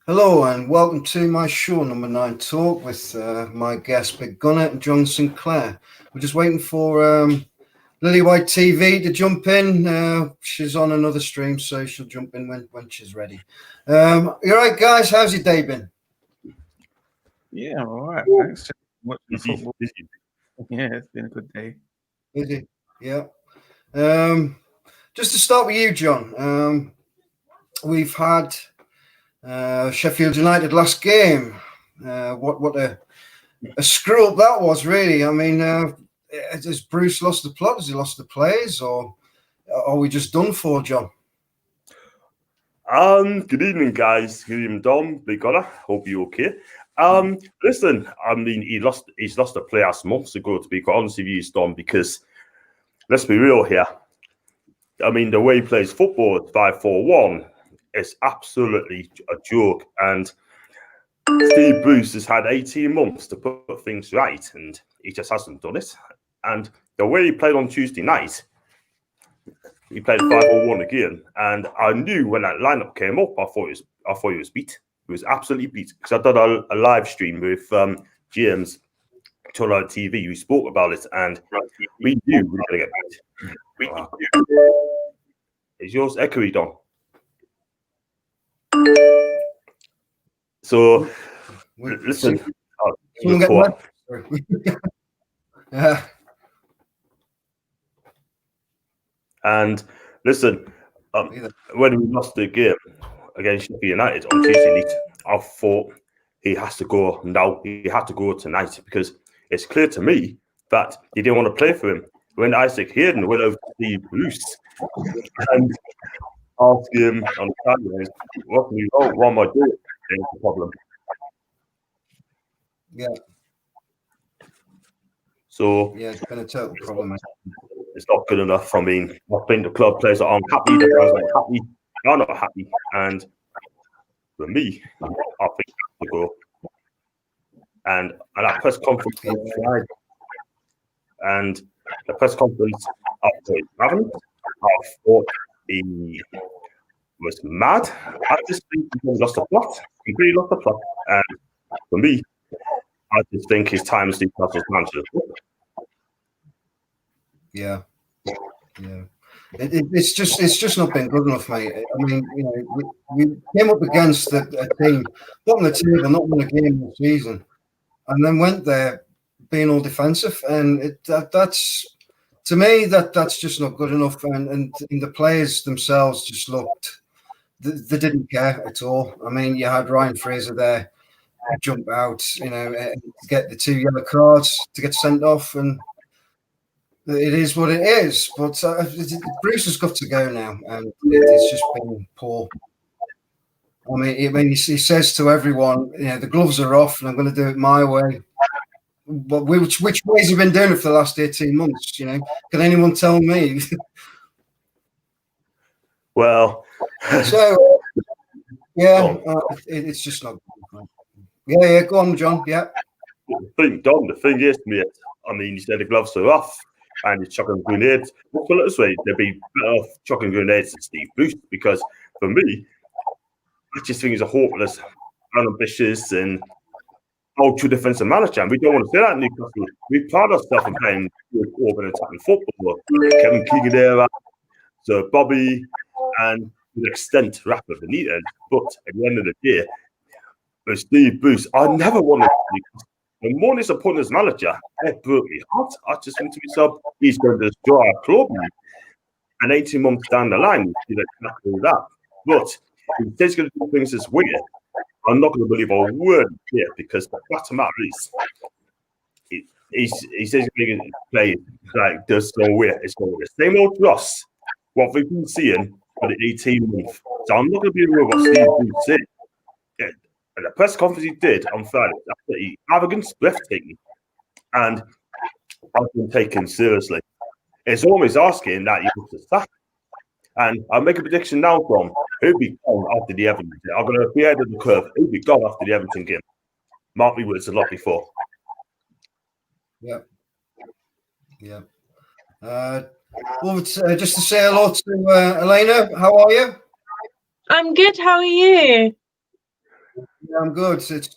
Hello and welcome to my show, Number 9 Talk, with my guest, Big Gunner and John Sinclair. We're just waiting for Lily White TV to jump in. She's on another stream, so she'll jump in when she's ready. You all right, guys? How's your day been? Yeah, all right. Thanks. Watching football. Yeah, it's been a good day. Busy? Yeah. Just to start with you, John. We've had Sheffield United last game. What a screw up that was, really. I mean, has Bruce lost the plot? Has he lost the players, or are we just done for, John? Good evening, guys. Good evening, Dom. Big Gunner. Hope you're okay. Listen, I mean, he's lost a player months ago, to be quite honest with you, Dom, because let's be real here. I mean, the way he plays football at 5-4-1 is absolutely a joke. And Steve Bruce has had 18 months to put things right, and he just hasn't done it. And the way he played on Tuesday night, he played 5-4-1 again, and I knew when that lineup came up, I thought he was beat. He was absolutely beat, because I done a live stream with James Toller TV. We spoke about it, and we knew we were going to get beat. Is yours echoey, Don? So, listen. Yeah. And listen, when we lost the game against Sheffield United on Tuesday night, I thought he has to go now. He had to go tonight, because it's clear to me that he didn't want to play for him. When Isaac Hayden went over to Steve Bruce and asked him on the sidelines, what am I doing? There's the problem. Yeah. So yeah, it's been a total problem. It's not good enough. I mean, I think the club players are unhappy. The fans are happy. They're not happy. And for me, I think to go. And at that press conference on Friday, and the press conference after Raven, I thought he was mad. I just think he lost the plot. He really lost the plot. And for me, I just think his time as Newcastle's manager. Yeah. It's just not been good enough, mate. I mean, you know, we came up against a team, bottom of the table, not won a game this season, and then went there being all defensive, and that's to me that's just not good enough. And the players themselves just looked, they didn't care at all. I mean, you had Ryan Fraser there jump out, you know, get the 2 yellow cards to get sent off, and it is what it is. But Bruce has got to go now, and it's just been poor. I mean, he says to everyone, you know, the gloves are off, and I'm going to do it my way. But which ways have been doing it for the last 18 months? You know, can anyone tell me? Well, so yeah, it's just not. Yeah, go on, John. Yeah. The thing is, mate, I mean, you said the gloves are off and you're chucking grenades. Let's put it this way, they'd be better off chucking grenades than Steve Bruce, because for me, I just think he's a hopeless, unambitious, and ultra defensive manager. And we don't want to say that in Newcastle. We pride ourselves in playing open attacking football. Kevin Keegan there, so Bobby, and to an extent, Rafa Benitez. But at the end of the day, with Steve Bruce, I never wanted to. The more disappointed as manager, it broke me heart. I just think to myself, he's going to destroy our club. And 18 months down the line, he's exactly that. But if he's going to do things this way, I'm not going to believe a word here, because the fact of the matter is, he says he's going to play like there's no way. It's going to be the same old Ross, what we've been seeing for the 18 months. So I'm not going to be able what Steve Bruce said. And the press conference he did on Friday, absolutely arrogant, breathtaking, and I've been taken seriously. It's always asking that you have to sack. And I'll make a prediction now, Tom. He'll be gone after the Everton game. I'm going to be ahead of the curve. He'll be gone after the Everton game. Mark me words a lot before. Yeah. Well, just to say hello to Elena. How are you? I'm good. How are you? I'm good. It's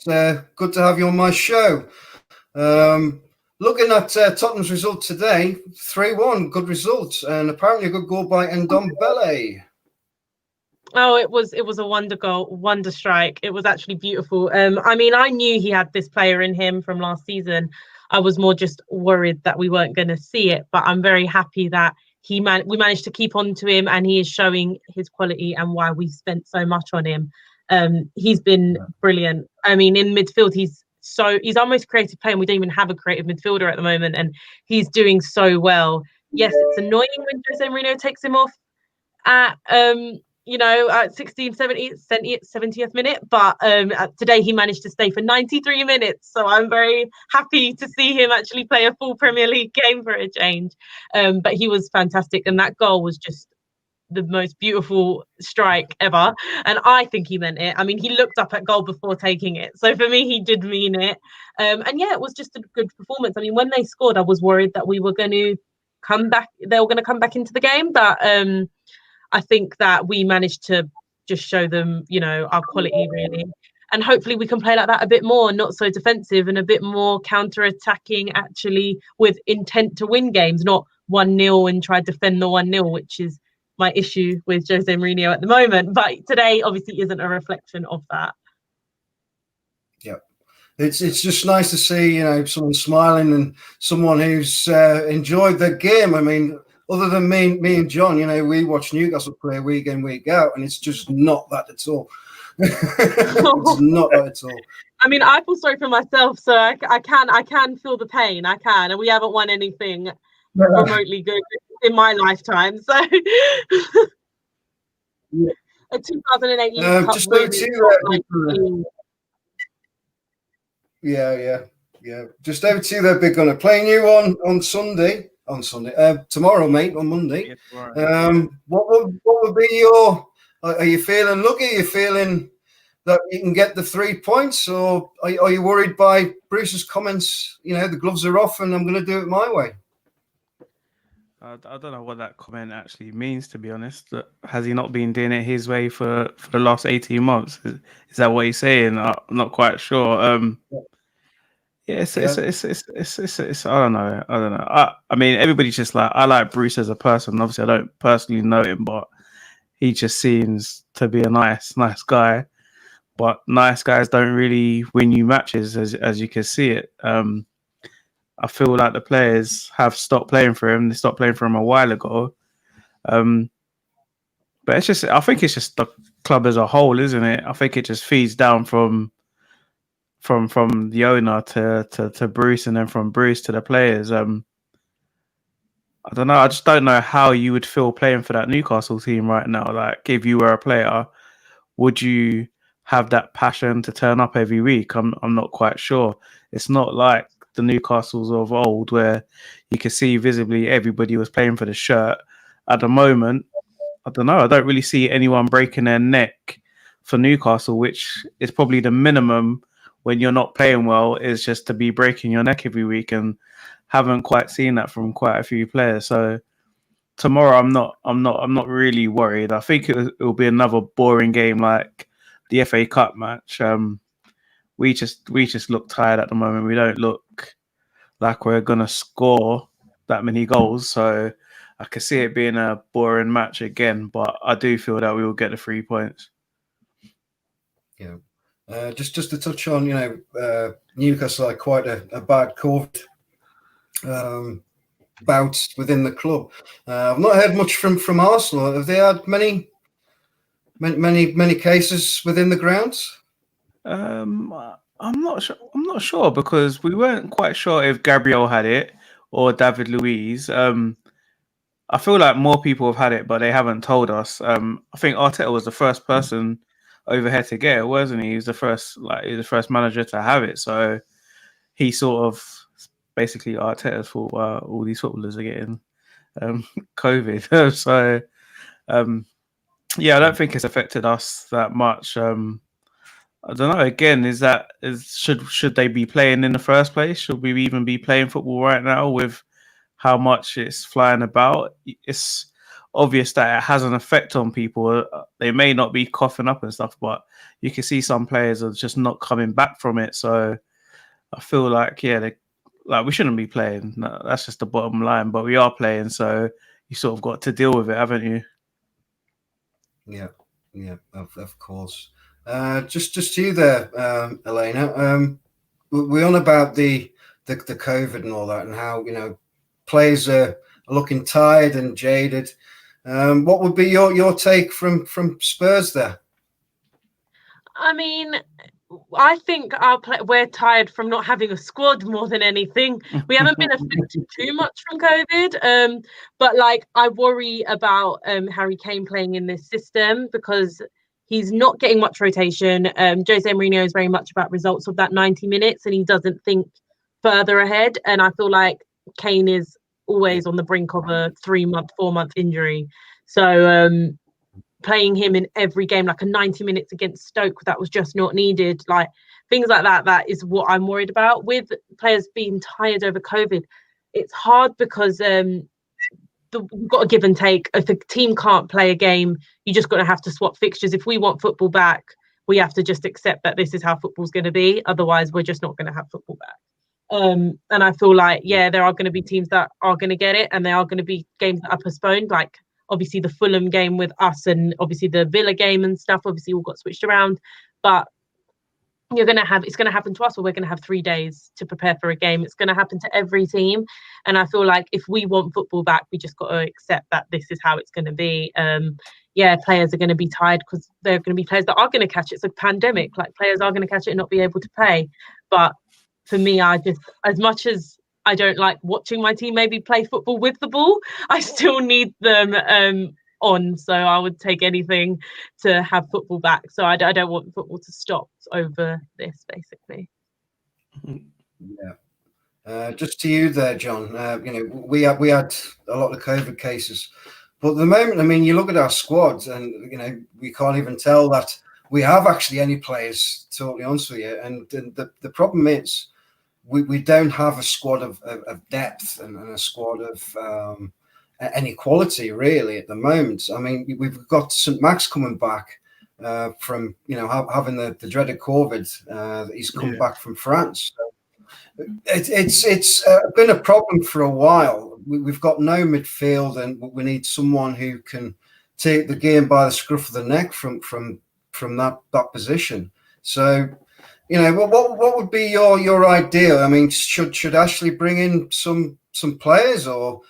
good to have you on my show. Looking at Tottenham's result today, 3-1, good result, and apparently a good goal by Ndombele. Oh, it was a wonder goal, wonder strike. It was actually beautiful. I mean, I knew he had this player in him from last season. I was more just worried that we weren't going to see it, but I'm very happy that we managed to keep on to him, and he is showing his quality and why we spent so much on him. He's been brilliant. I mean, in midfield, he's almost creative play, and we don't even have a creative midfielder at the moment, and he's doing so well. Yes, it's annoying when Jose Mourinho takes him off at at 70th minute, but today he managed to stay for 93 minutes, so I'm very happy to see him actually play a full Premier League game for a change. But he was fantastic, and that goal was just the most beautiful strike ever, and I think he meant it. I mean, he looked up at goal before taking it, so for me he did mean it. And yeah, it was just a good performance. I mean, when they scored, I was worried that we were going to come back into the game, but I think that we managed to just show them, our quality really. And hopefully we can play like that a bit more, not so defensive and a bit more counter-attacking, actually, with intent to win games, not 1-0 and try to defend the 1-0, which is my issue with Jose Mourinho at the moment. But today obviously isn't a reflection of that. Yeah. It's just nice to see, someone smiling and someone who's enjoyed the game. I mean, other than me and John, we watch Newcastle play week in, week out, and it's just not that at all. It's not that at all. I mean, I feel sorry for myself, so I can feel the pain. I can, and we haven't won anything remotely good in my lifetime. So, a 2008 League Cup just win. Yeah. Just over to you there, Big Gunner. Playing you on Sunday. Tomorrow, mate, on Monday. What would be your? Are you feeling lucky? Are you feeling that you can get the 3 points, or are you worried by Bruce's comments? The gloves are off, and I'm going to do it my way. I don't know what that comment actually means, to be honest. Has he not been doing it his way for the last 18 months? Is that what he's saying? I'm not quite sure. It's I don't know. I mean, everybody's just like, I like Bruce as a person. Obviously, I don't personally know him, but he just seems to be a nice guy. But nice guys don't really win you matches, as you can see it. I feel like the players have stopped playing for him. They stopped playing for him a while ago. But I think it's just the club as a whole, isn't it? I think it just feeds down from the owner to Bruce, and then from Bruce to the players. I don't know. I just don't know how you would feel playing for that Newcastle team right now. Like, if you were a player, would you have that passion to turn up every week? I'm not quite sure. It's not like the Newcastles of old where you could see visibly everybody was playing for the shirt. At the moment, I don't know. I don't really see anyone breaking their neck for Newcastle, which is probably the minimum when you're not playing well, is just to be breaking your neck every week, and haven't quite seen that from quite a few players. So tomorrow, I'm not really worried. I think it will be another boring game like the FA Cup match. We just look tired at the moment. We don't look like we're gonna score that many goals. So I could see it being a boring match again, but I do feel that we will get the 3 points. Yeah. Just to touch on, Newcastle had quite a bad COVID bout within the club. I've not heard much from Arsenal. Have they had many cases within the grounds? I'm not sure. I'm not sure, because we weren't quite sure if Gabriel had it or David Luiz. I feel like more people have had it, but they haven't told us. I think Arteta was the first person over here to get it, wasn't he? He was the first manager to have it. So he sort of basically Arteta's fault. All these footballers are getting COVID. So yeah, I don't think it's affected us that much. I don't know. Again, should they be playing in the first place? Should we even be playing football right now with how much it's flying about? It's obvious that it has an effect on people. They may not be coughing up and stuff, but you can see some players are just not coming back from it. So I feel like, we shouldn't be playing. No, that's just the bottom line. But we are playing, so you sort of got to deal with it, haven't you? Yeah, of course. Just you there, Elena. We're on about the COVID and all that, and how players are looking tired and jaded. What would be your take from Spurs there? I mean, I think we're tired from not having a squad more than anything. We haven't been affected too much from COVID, but like I worry about Harry Kane playing in this system because he's not getting much rotation. Jose Mourinho is very much about results of that 90 minutes, and he doesn't think further ahead. And I feel like Kane is always on the brink of a 3-month, 4-month injury. So playing him in every game, like a 90 minutes against Stoke, that was just not needed. Like things like that, that is what I'm worried about. With players being tired over COVID, it's hard because you've got a give and take. If a team can't play a game, you just got to have to swap fixtures. If we want football back, we have to just accept that this is how football's going to be. Otherwise, we're just not going to have football back. And I feel like, there are going to be teams that are going to get it, and there are going to be games that are postponed, like obviously the Fulham game with us, and obviously the Villa game and stuff, obviously all got switched around. But it's going to happen to us, where we're going to have 3 days to prepare for a game. It's going to happen to every team. And I feel like if we want football back, we just got to accept that this is how it's going to be. Players are going to be tired because there are going to be players that are going to catch it. It's a pandemic. Like players are going to catch it and not be able to play. But for me, I just, as much as I don't like watching my team maybe play football with the ball, I still need them on. So I would take anything to have football back. So I don't want football to stop over this, basically. Yeah. Just to you there, John. We had a lot of COVID cases, but at the moment, I mean, you look at our squad, and we can't even tell that we have actually any players. Totally honest with you, and the problem is we don't have a squad of depth and a squad of any quality really at the moment. I mean, we've got St. Max coming back from having the dreaded COVID. He's come back from France. So it's been a problem for a while. We've got no midfield, and we need someone who can take the game by the scruff of the neck from that position. So, what would be your idea? I mean, should Ashley bring in some players, or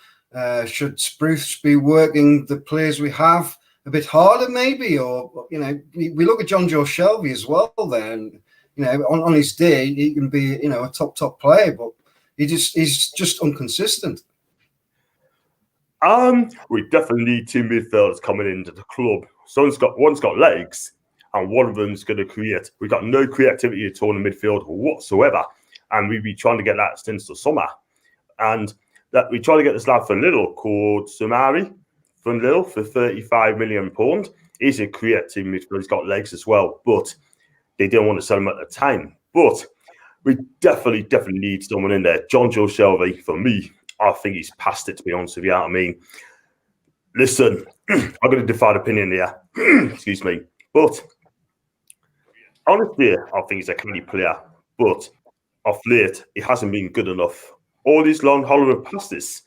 should Spruce be working the players we have a bit harder, maybe? Or we look at John Joe Shelby as well. There, and on his day, he can be a top player, but he's just inconsistent. We definitely need 2 midfielders coming into the club. One's got legs, and one of them's going to create. We've got no creativity at all in the midfield whatsoever, and we've been trying to get that since the summer. And that we tried to get this lad from Lidl called Sumari from Lidl for £35 million. He's a creative midfielder. He's got legs as well, but they didn't want to sell him at the time. But we definitely need someone in there. John Joe Shelby, for me, I think he's past it, to be honest with you. I mean, listen, I'm going to defy opinion here. Excuse me. But honestly, I think he's a canny player. But of late, he hasn't been good enough. All these long Hollywood passes,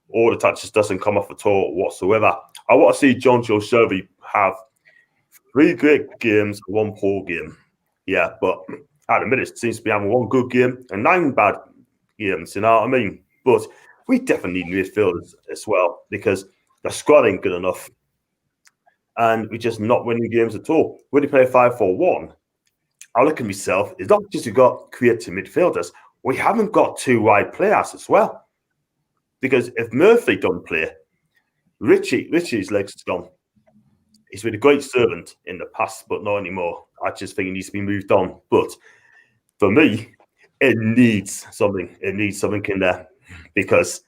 all the touches doesn't come off at all whatsoever. I want to see John Joe Shelby have 3 great games, 1 poor game. Yeah, but at the minute, it seems to be having 1 good game and 9 bad games, you know what I mean? But we definitely need midfielders as well, because the squad ain't good enough. And we're just not winning games at all. When you play 5-4-1, I look at myself, it's not just you've got creative midfielders, we haven't got 2 wide players as well. Because if Murphy don't play, Richie's legs is gone. He's been a great servant in the past, but not anymore. I just think he needs to be moved on. But for me, it needs something. It needs something in there. Because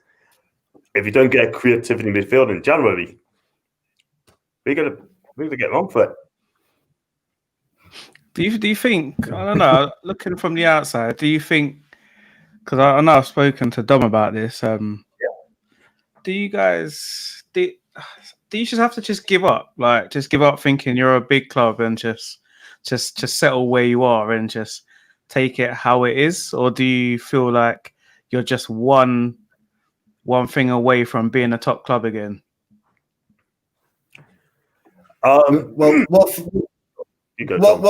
if you don't get creativity in midfield in January, we're gonna get wrong for it. Do you think, I don't know, looking from the outside, do you think, because I know I've spoken to Dom about this, do you guys, do you just have to just give up? Like, just give up thinking you're a big club and just settle where you are and just take it how it is? Or do you feel like you're just one thing away from being a top club again? Well,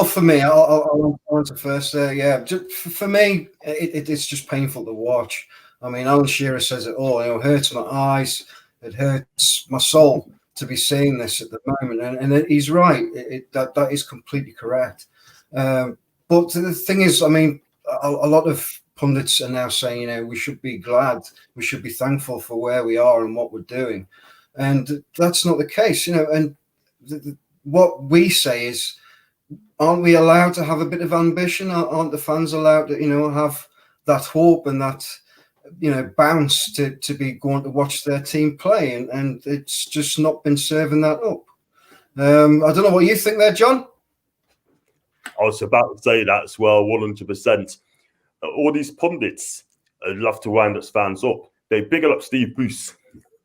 for me, I'll answer first. For me, it's just painful to watch. I mean, Alan Shearer says it all. It hurts my eyes. It hurts my soul to be seeing this at the moment, and he's right. That is completely correct. But the thing is, I mean, a lot of pundits are now saying, we should be glad, we should be thankful for where we are and what we're doing, and that's not the case. And what we say is, aren't we allowed to have a bit of ambition? Aren't the fans allowed to, have that hope and that, bounce to be going to watch their team play? And it's just not been serving that up. I don't know what you think there, John. I was about to say that as well, 100%. All these pundits love to wind us fans up. They bigger up Steve Bruce,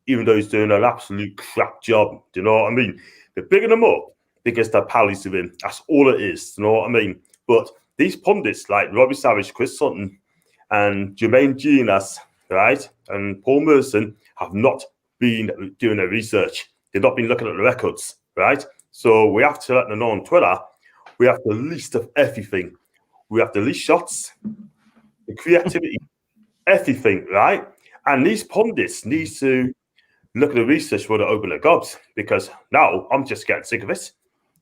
even though he's doing an absolute crap job. Do you know what I mean? They're bigging him up because their pallies are in. That's all it is. Do you know what I mean? But these pundits like Robbie Savage, Chris Sutton, and Jermaine Ginas, right, and Paul Merson have not been doing their research. They've not been looking at the records, right? So we have to let them know on Twitter. We have the least of everything. We have the least shots, the creativity, everything, right? And these pundits need to look at the research for the open their gobs, because now I'm just getting sick of it.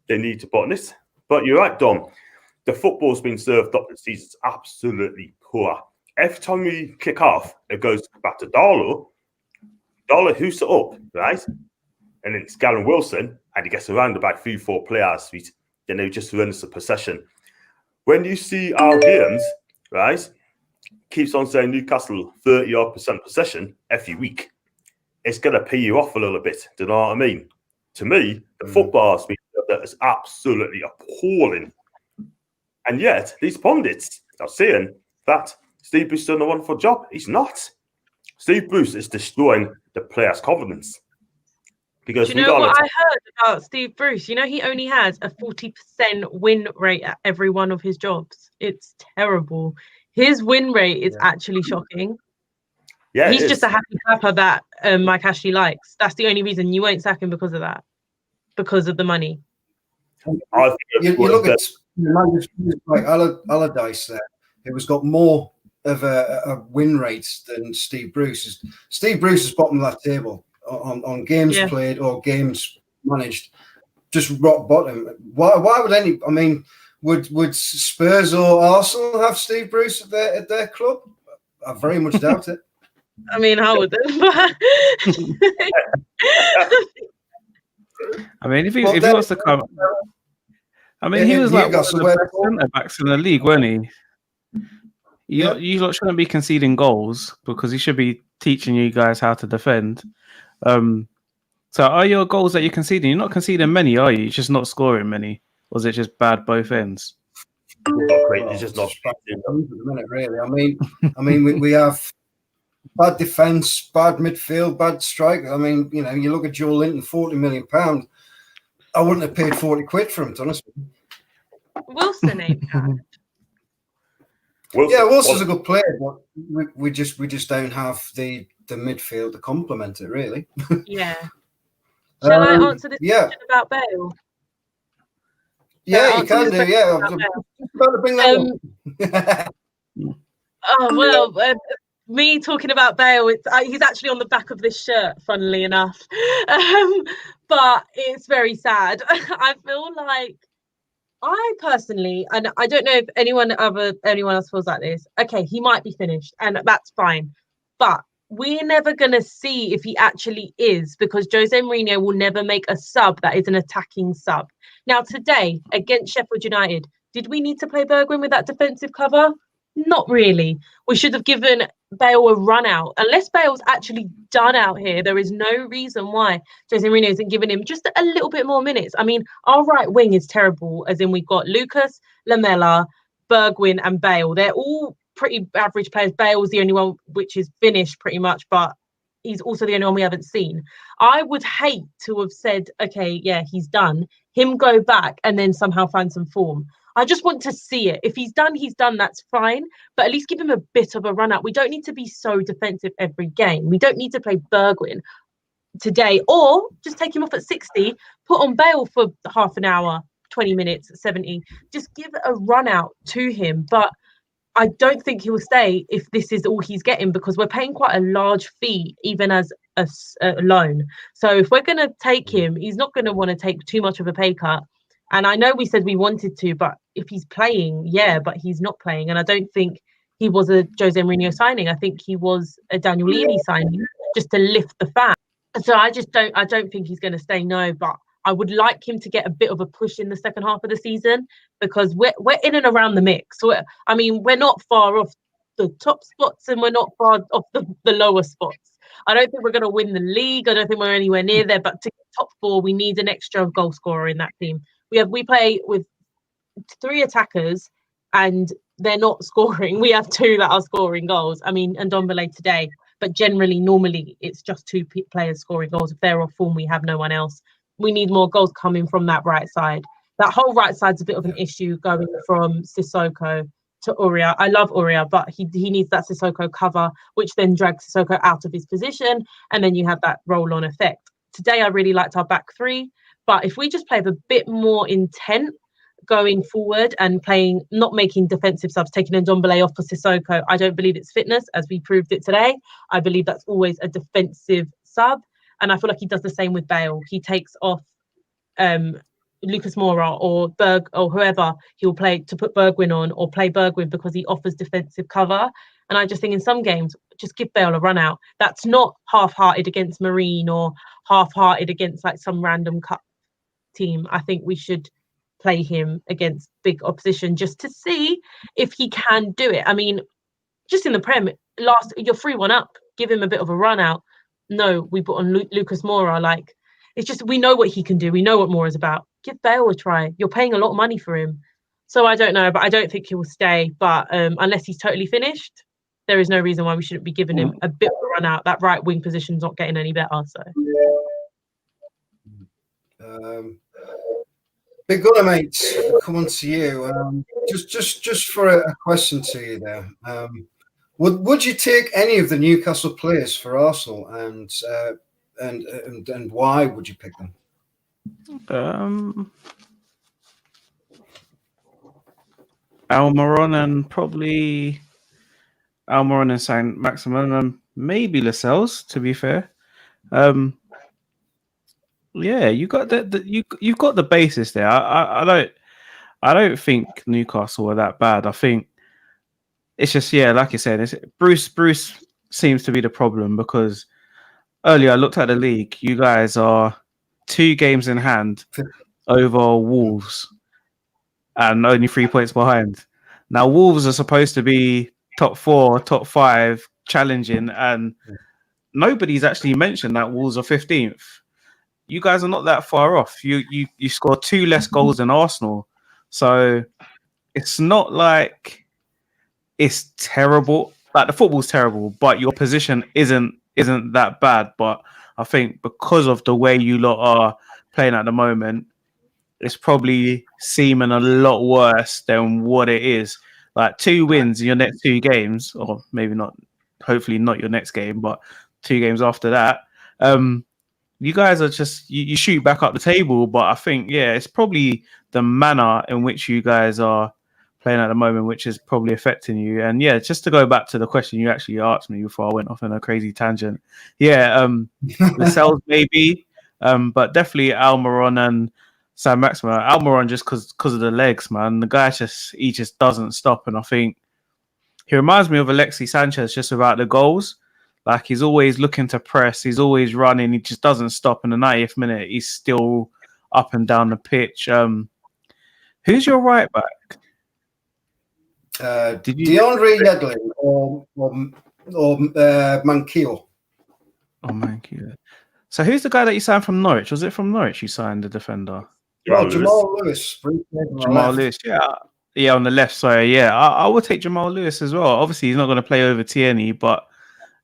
They need to put on this. But you're right, Dom. The football's been served up this season. It's absolutely poor. Every time we kick off, it goes back to Darlow. Darlow hoops it up, right? And then it's Gavin Wilson, and he gets around about 3-4 players. Then they just run us a possession. When you see our games, right, keeps on saying Newcastle 30-odd% possession every week, it's going to pay you off a little bit. Do you know what I mean? To me, the football has been that is absolutely appalling. And yet, these pundits are saying that Steve Bruce is doing a wonderful job. He's not. Steve Bruce is destroying the players' confidence. Because do you know what I heard about Steve Bruce? He only has a 40% win rate at every one of his jobs. It's terrible. His win rate is actually shocking. Yeah, he's just a happy clapper that Mike Ashley likes. That's the only reason. You won't sack him because of that, because of the money. You look at like Allardyce there, who's got more of a win rate than Steve Bruce. Steve Bruce is bottom of that table on games played or games managed, just rock bottom. Why would any? I mean, would Spurs or Arsenal have Steve Bruce at their club? I very much doubt it. I mean, I would. I mean, if he wants to come, I mean, he was like one of the best centre backs in the league, wasn't he? You lot shouldn't be conceding goals because he should be teaching you guys how to defend. So, are your goals that you're conceding? You're not conceding many, are you? You're just not scoring many, or is it just bad both ends? Not great. It's just not at the minute, really. I mean, we have bad defence, bad midfield, bad strike. I mean, you look at Joe Linton, £40 million. I wouldn't have paid 40 quid for him, to be honest. Wilson ain't bad. Wilson's a good player, but we just don't have the midfield to complement it, really. Yeah. Shall I answer this question about Bale? Yeah, you can do. Yeah, I was about to bring that up. Oh well. Me talking about Bale, he's actually on the back of this shirt, funnily enough. But it's very sad. I feel like I personally, and I don't know if anyone else feels like this. Okay, he might be finished, and that's fine. But we're never going to see if he actually is, because Jose Mourinho will never make a sub that is an attacking sub. Now, today, against Sheffield United, did we need to play Bergwijn with that defensive cover? Not really. We should have given Bale a run out. Unless Bale's actually done out here, there is no reason why Jose Mourinho isn't giving him just a little bit more minutes. I mean, our right wing is terrible, as in we've got Lucas, Lamela, Bergwijn and Bale. They're all pretty average players. Bale's the only one which is finished pretty much, but he's also the only one we haven't seen. I would hate to have said, okay, yeah, he's done. Him go back and then somehow find some form. I just want to see it. If he's done, that's fine. But at least give him a bit of a run out. We don't need to be so defensive every game. We don't need to play Bergwijn today, or just take him off at 60, put on Bale for half an hour, 20 minutes, 70. Just give a run out to him. But I don't think he will stay if this is all he's getting, because we're paying quite a large fee, even as a loan. So if we're going to take him, he's not going to want to take too much of a pay cut. And I know we said we wanted to, but if he's playing, yeah, but he's not playing. And I don't think he was a Jose Mourinho signing. I think he was a Daniel Levy signing just to lift the fan. So I don't think he's going to stay, no, but I would like him to get a bit of a push in the second half of the season, because we're in and around the mix. So we're not far off the top spots and we're not far off the lower spots. I don't think we're going to win the league. I don't think we're anywhere near there, but to get top 4, we need an extra goal scorer in that team. We play with 3 attackers and they're not scoring. We have 2 that are scoring goals. I mean, and Ndombele today, but normally it's just 2 players scoring goals. If they're off form, we have no one else. We need more goals coming from that right side. That whole right side's a bit of an issue, going from Sissoko to Uria. I love Uria, but he needs that Sissoko cover, which then drags Sissoko out of his position, and then you have that roll-on effect. Today, I really liked our back 3, but if we just play with a bit more intent going forward and not making defensive subs, taking Ndombele off for Sissoko, I don't believe it's fitness, as we proved it today. I believe that's always a defensive sub, and I feel like he does the same with Bale. He takes off Lucas Moura or Berg or whoever he'll play to put Bergwijn on, or play Bergwijn because he offers defensive cover. And I just think in some games, just give Bale a run out. That's not half-hearted against Marine or half-hearted against like some random cup team. I think we should play him against big opposition just to see if he can do it. I mean, just in the Prem, you're 3-1 up, give him a bit of a run out. No, we put on Lucas Moura. Like, it's just, we know what he can do. We know what Moura's about. Give Bale a try. You're paying a lot of money for him. So I don't know, but I don't think he will stay. But unless he's totally finished, there is no reason why we shouldn't be giving him a bit of a run out. That right wing position's not getting any better. So. Big Gunner, mate, come on to you. Just for a question to you there. Would you take any of the Newcastle players for Arsenal, and why would you pick them? Almiron and Saint Maximin, and maybe Lascelles, to be fair. Yeah, you got you've got the basis there. I don't think Newcastle are that bad. I think it's just, yeah, like you said, Bruce seems to be the problem, because earlier I looked at the league. You guys are 2 games in hand over Wolves and only 3 points behind. Now Wolves are supposed to be top 4, top 5 challenging, and nobody's actually mentioned that Wolves are 15th. You guys are not that far off. You scored 2 less goals than Arsenal. So it's not like it's terrible. Like, the football's terrible, but your position isn't that bad. But I think because of the way you lot are playing at the moment, it's probably seeming a lot worse than what it is. Like, 2 wins in your next 2 games, or maybe not, hopefully not your next game, but 2 games after that. You guys are just, you shoot back up the table, but I think, yeah, it's probably the manner in which you guys are playing at the moment, which is probably affecting you. And yeah, just to go back to the question you actually asked me before I went off on a crazy tangent. Yeah, Lascelles maybe, but definitely Almiron and Sam Maximin. Almiron just because of the legs, man. The guy just doesn't stop, and I think he reminds me of Alexis Sanchez just about the goals. Like, he's always looking to press. He's always running. He just doesn't stop. In the 90th minute, he's still up and down the pitch. Who's your right back? DeAndre Yedlin or Manquillo. Oh, Manquillo. So who's the guy that you signed from Norwich? Was it from Norwich you signed the defender? Jamal Lewis. Jamal Lewis, yeah, on the left. Sorry, yeah, I would take Jamal Lewis as well. Obviously, he's not going to play over Tierney, but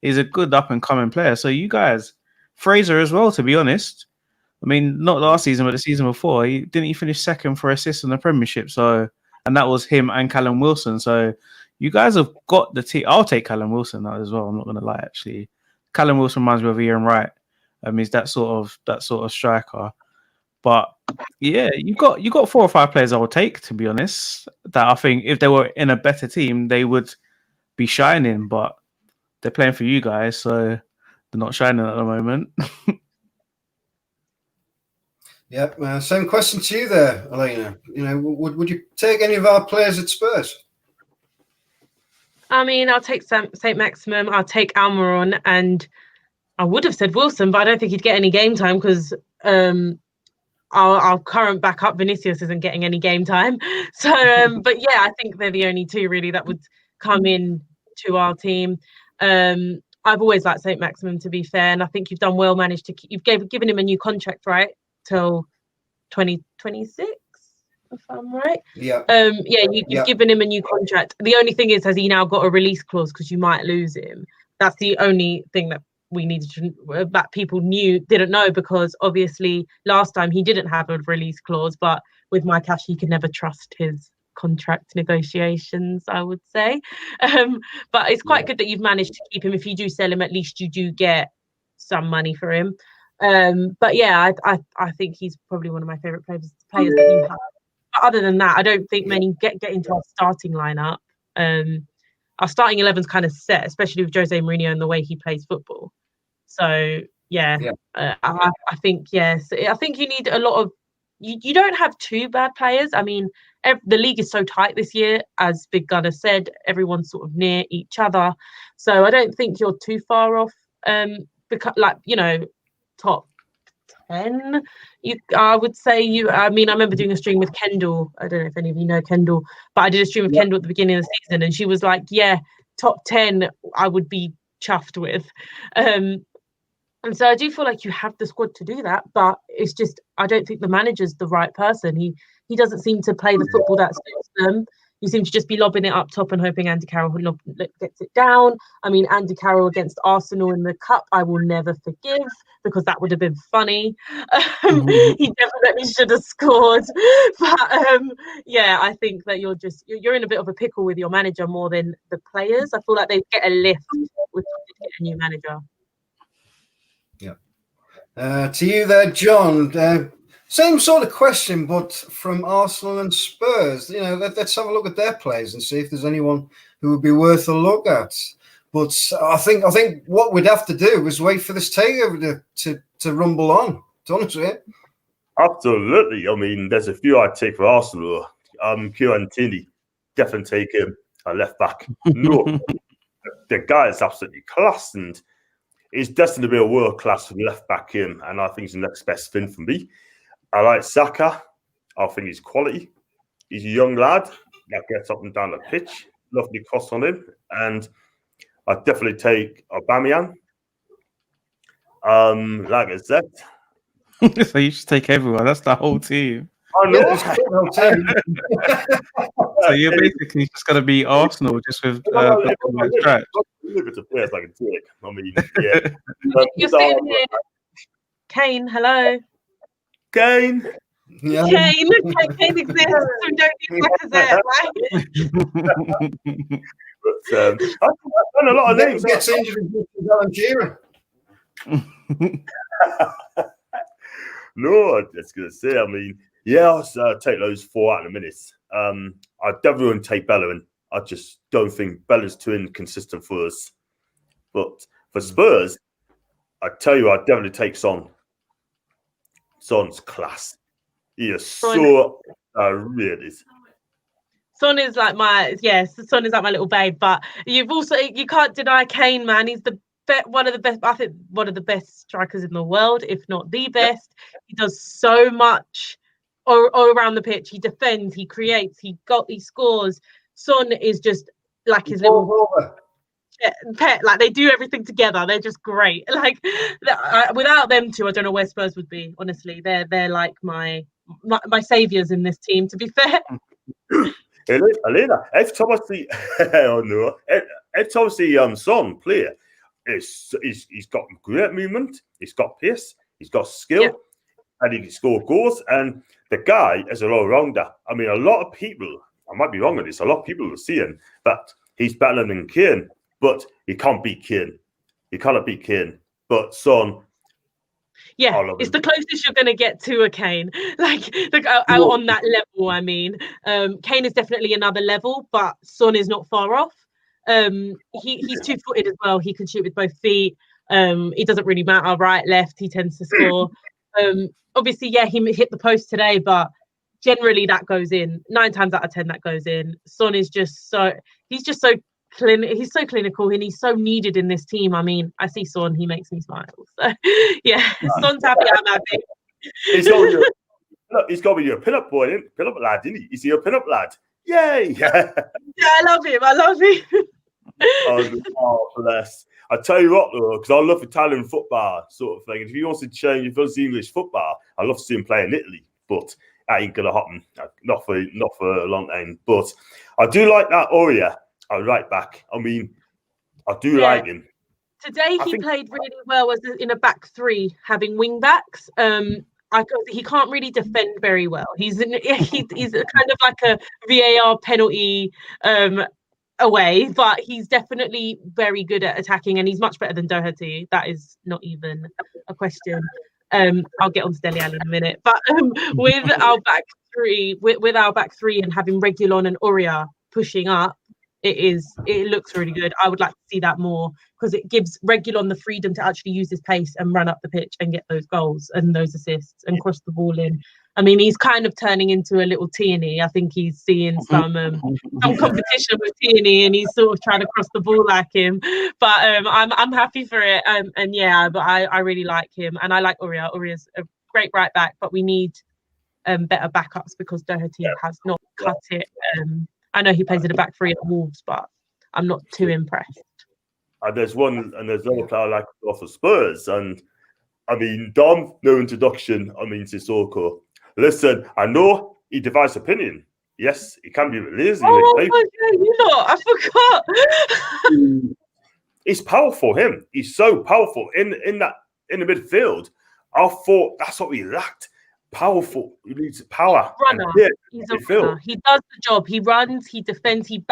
He's a good up and coming player. So you guys, Fraser as well, to be honest. I mean, not last season, but the season before, he finish second for assists in the Premiership. So, and that was him and Callum Wilson. So you guys have got the team. I'll take Callum Wilson as well. I'm not going to lie, actually. Callum Wilson reminds me of Ian Wright. He's that sort of striker. But yeah, you got 4 or 5 players I would take, to be honest, that I think if they were in a better team, they would be shining. But they're playing for you guys, so they're not shining at the moment. Yeah, same question to you there, Elena. Would you take any of our players at Spurs? I mean, I'll take St. Maximin, I'll take Almiron, and I would have said Wilson, but I don't think he'd get any game time because our current backup Vinicius isn't getting any game time. So, but yeah, I think they're the only 2 really that would come in to our team. I've always liked St. Maximin, to be fair, and I think you've done well. Managed to you've given him a new contract, right, till 2026, if I'm right. Yeah. You've given him a new contract. The only thing is, has he now got a release clause because you might lose him? That's the only thing that we needed to, that people didn't know, because obviously last time he didn't have a release clause, but with my cash he could never trust his contract negotiations, I would say. But it's quite good that you've managed to keep him. If you do sell him, at least you do get some money for him. But yeah, I think he's probably one of my favorite players that you have. But other than that, I don't think many get into our starting lineup. Our starting 11's kind of set, especially with Jose Mourinho and the way he plays football. So I think yes. I think you need a lot of. You don't have 2 bad players. I mean, the league is so tight this year, as Big Gunner said. Everyone's sort of near each other, so I don't think you're too far off. Because top 10. I would say I mean, I remember doing a stream with Kendall. I don't know if any of you know Kendall, but I did a stream with Kendall at the beginning of the season, and she was like, "Yeah, top 10, I would be chuffed with." And so I do feel like you have the squad to do that, but it's just I don't think the manager's the right person. He doesn't seem to play the football that suits them. You seem to just be lobbing it up top and hoping Andy Carroll gets it down. I mean, Andy Carroll against Arsenal in the Cup, I will never forgive, because that would have been funny. He definitely should have scored. But yeah, I think that you're in a bit of a pickle with your manager more than the players. I feel like they get a lift with a new manager. Yeah. To you there, John. Same sort of question, but from Arsenal and Spurs. Let's have a look at their players and see if there's anyone who would be worth a look at. But I think what we'd have to do is wait for this takeover to rumble on. To be honest with you. Absolutely. I mean, there's a few I'd take for Arsenal. Kieran Tierney, definitely take him. A left back. No, the guy is absolutely class, and he's destined to be a world class left back. And I think he's the next best thing for me. I like Saka. I think he's quality. He's a young lad that gets up and down the pitch. Lovely cross on him. And I definitely take Aubameyang. Like I said. So you should take everyone. That's the whole team. I know. So you're basically just going to be Arsenal just with the stretch. It's a players I can take. I mean, yeah. You're sitting here. Kane, hello. Kane. Yeah. Kane exists. So we don't need Lacazette, right? But I've done a lot of names. Gets injured with Alan Shearer. No, I was just going to say, I mean, yeah, I'll take those 4 out in a minute. I definitely wouldn't take Bellerin. I just don't think Bellerin's too inconsistent for us. But for Spurs, I tell you, I'd definitely take Son. Son's class. He is so really is. Son is like my little babe, but you can't deny Kane, man. He's one of the best. I think one of the best strikers in the world, if not the best. Yep. He does so much all around the pitch. He defends, he creates, he scores. Son is just like his little pet. Like, they do everything together. They're just great. Like, without them two, I don't know where Spurs would be. Honestly, they're like my saviors in this team. To be fair. Elena, every time I see Son play, he's got great movement, he's got pace, he's got skill, and he can score goals. And the guy is an all-rounder. I mean, a lot of people, I might be wrong on this, a lot of people are seeing that he's better than Kane, but he can't beat Kane. He cannot beat Kane. But Son, yeah, it's the closest you're going to get to a Kane, on that level. I mean, Kane is definitely another level, but Son is not far off. He's two-footed as well. He can shoot with both feet. It doesn't really matter right, left. He tends to score. Obviously, yeah, he hit the post today, but generally that goes in. 9 times out of 10, that goes in. Son is just so he's so clinical, and he's so needed in this team. I mean, I see Son, he makes me smile. So yeah, Son's happy, I'm happy. He's got to be your pin-up boy, pin-up lad, isn't he? Is he a pin-up lad? Yay! Yeah, I love him. Oh, bless. I tell you what, though, because I love Italian football sort of thing. If he wants to change, if he wants English football, I love to see him play in Italy, but that ain't gonna happen. Not for a long time. But I do like that Aurier, right back. I mean, I do like him. Today he played really well as in a back three, having wing backs. He can't really defend very well. He's kind of like a VAR penalty away, but he's definitely very good at attacking, and he's much better than Doherty. That is not even a question. I'll get on to Dele Alli in a minute, but with our back three, and having Reguilon and Aurier pushing up, it looks really good. I would like to see that more, because it gives Reguilon the freedom to actually use his pace and run up the pitch and get those goals and those assists and cross the ball in. I mean, he's kind of turning into a little Tierney. I think he's seeing some competition with Tierney, and he's sort of trying to cross the ball like him. But I'm happy for it. But I really like him, and I like Aurier. Aurier's a great right back, but we need better backups, because Doherty has not cut it. I know he plays in the back three at Wolves, but I'm not too impressed. And there's another player I like off of Spurs, and I mean, Dom, no introduction. I mean, Sissoko. Listen, I know he divides opinion. Yes, he can be lazy. I forgot. He's powerful. He's so powerful in the midfield. I thought that's what we lacked. Powerful. He needs power. Runner. He's a runner. He does the job. He runs. He defends. He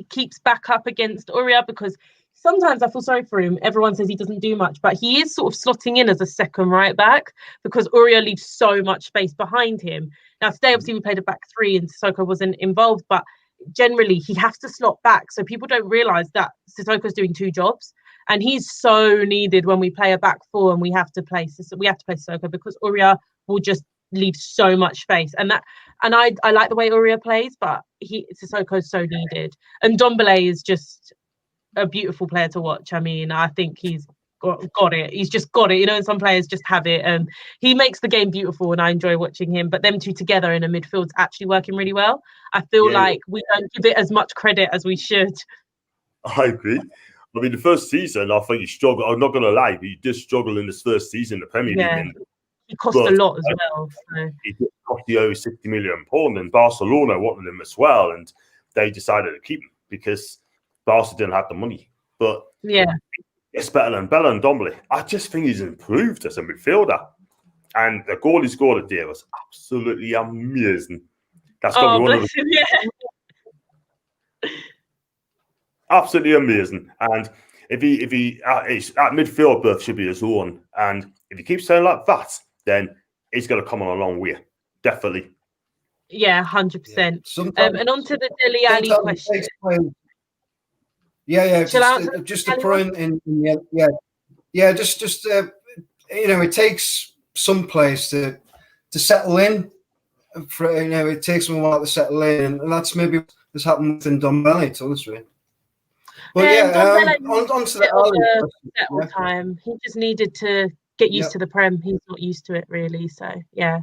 keeps back up against Aurier, because sometimes I feel sorry for him. Everyone says he doesn't do much, but he is sort of slotting in as a second right back, because Aurier leaves so much space behind him. Now, today, obviously, we played a back three and Sissoko wasn't involved, but generally, he has to slot back. So people don't realise that Sissoko's doing 2 jobs. And he's so needed when we play a back four and we have to play Sissoko, because Aurier will just leave so much space. And I like the way Aurier plays, but Sissoko's so needed. And Ndombele is just a beautiful player to watch. I mean, I think he's got it. He's just got it. You know, some players just have it. He makes the game beautiful, and I enjoy watching him. But them two together in a midfield's actually working really well. I feel like we don't give it as much credit as we should. I agree. I mean, the first season, I think he struggled. I'm not going to lie, he did struggle in his first season in the Premier League. He cost a lot as well. So. He did cost the over £60 million, and Barcelona wanted him as well, and they decided to keep him because Barca didn't have the money. But it's better than Bella and Ndombele. I just think he's improved as a midfielder, and the goal he scored today was absolutely amazing. That's got to be one of the absolutely amazing. And if he at midfield berth should be his own, and if he keeps playing like that, then he's going to come on a long way, definitely. Yeah, 100%. And on to the Dele Alli question. Just to throw in just it takes some players to settle in. It takes them a while to settle in, and that's maybe what's happened with Ndombele to us, really. But on to the settle time. He just needed to get used to the Prem. He's not used to it, really. So yeah.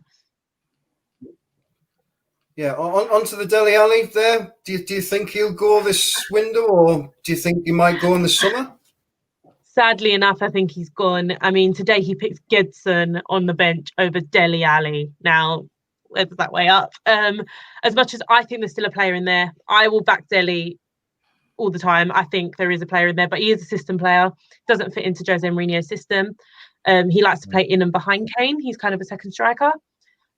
Yeah, on to the Dele Alli there. Do you think he'll go this window, or do you think he might go in the summer? Sadly enough, I think he's gone. I mean, today he picked Gedson on the bench over Dele Alli. Now, where does that weigh up? As much as I think there's still a player in there, I will back Dele all the time. I think there is a player in there, but he is a system player. Doesn't fit into Jose Mourinho's system. He likes to play in and behind Kane. He's kind of a second striker,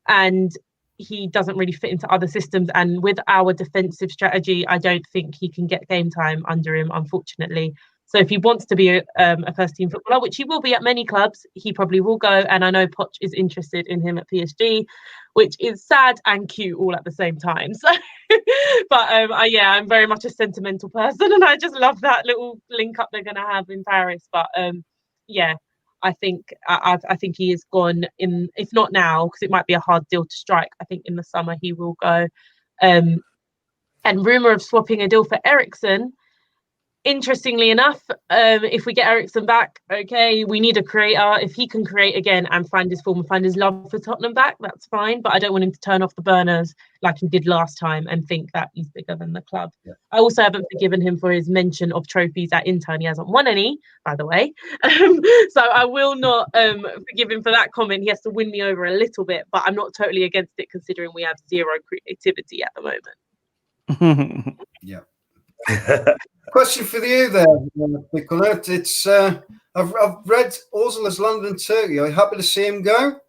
and he doesn't really fit into other systems. And with our defensive strategy, I don't think he can get game time under him, unfortunately. So if he wants to be a first team footballer, which he will be at many clubs, he probably will go. And I know Poch is interested in him at PSG, which is sad and cute all at the same time. So, but I'm very much a sentimental person, and I just love that little link up they're going to have in Paris. But I think he is gone in. If not now, because it might be a hard deal to strike. I think in the summer he will go. And rumor of swapping a deal for Eriksen. Interestingly enough, if we get Eriksen back, okay, we need a creator. If he can create again and find his form and find his love for Tottenham back, that's fine. But I don't want him to turn off the burners like he did last time and think that he's bigger than the club. Yeah. I also haven't forgiven him for his mention of trophies at Inter. He hasn't won any, by the way. So I will not forgive him for that comment. He has to win me over a little bit, but I'm not totally against it considering we have zero creativity at the moment. Yeah. Question for you there, Nicolette. It's I've read Ozil's London Turkey. Are you happy to see him go?